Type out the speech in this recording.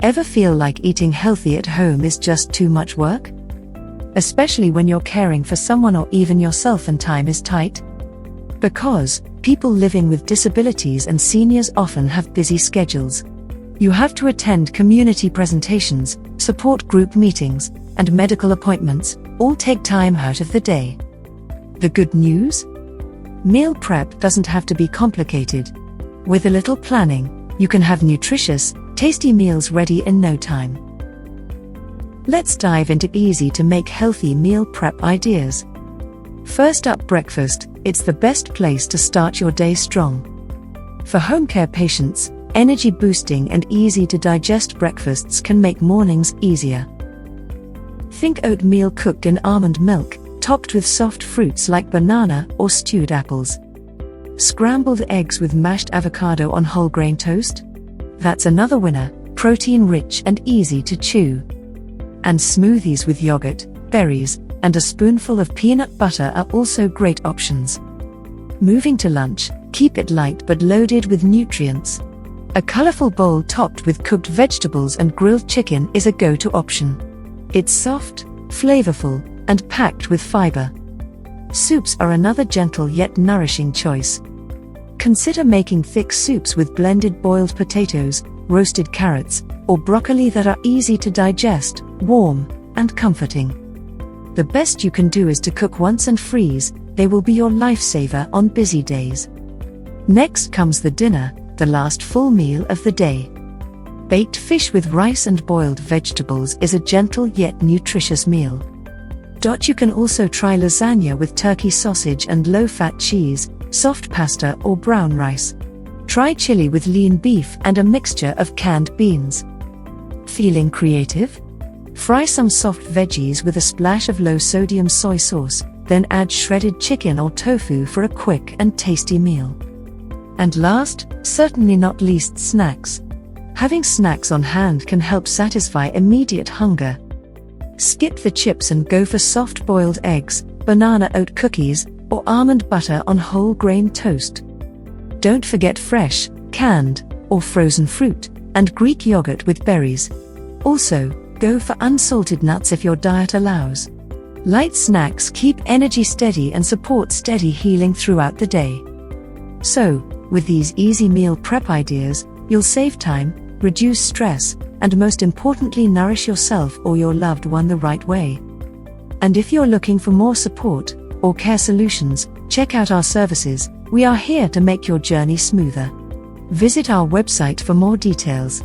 Ever feel like eating healthy at home is just too much work? Especially when you're caring for someone or even yourself and time is tight? Because people living with disabilities and seniors often have busy schedules. You have to attend community presentations, support group meetings, and medical appointments, all take time out of the day. The good news? Meal prep doesn't have to be complicated. With a little planning, you can have nutritious, tasty meals ready in no time. Let's dive into easy-to-make healthy meal prep ideas. First up, breakfast. It's the best place to start your day strong. For home care patients, energy-boosting and easy-to-digest breakfasts can make mornings easier. Think oatmeal cooked in almond milk, topped with soft fruits like banana or stewed apples. Scrambled eggs with mashed avocado on whole grain toast? That's another winner, protein-rich and easy to chew. And smoothies with yogurt, berries, and a spoonful of peanut butter are also great options. Moving to lunch, keep it light but loaded with nutrients. A colorful bowl topped with cooked vegetables and grilled chicken is a go-to option. It's soft, flavorful, and packed with fiber. Soups are another gentle yet nourishing choice. Consider making thick soups with blended boiled potatoes, roasted carrots, or broccoli that are easy to digest, warm, and comforting. The best you can do is to cook once and freeze. They will be your lifesaver on busy days. Next comes the dinner, the last full meal of the day. Baked fish with rice and boiled vegetables is a gentle yet nutritious meal. You can also try lasagna with turkey sausage and low-fat cheese, soft pasta or brown rice. Try chili with lean beef and a mixture of canned beans. Feeling creative? Fry some soft veggies with a splash of low-sodium soy sauce, then add shredded chicken or tofu for a quick and tasty meal. And last, certainly not least, snacks. Having snacks on hand can help satisfy immediate hunger. Skip the chips and go for soft boiled eggs, banana oat cookies, or almond butter on whole grain toast. Don't forget fresh, canned, or frozen fruit, and Greek yogurt with berries. Also, go for unsalted nuts if your diet allows. Light snacks keep energy steady and support steady healing throughout the day. So, with these easy meal prep ideas, you'll save time, reduce stress, and most importantly nourish yourself or your loved one the right way. And if you're looking for more support or care solutions, check out our services. We are here to make your journey smoother. Visit our website for more details.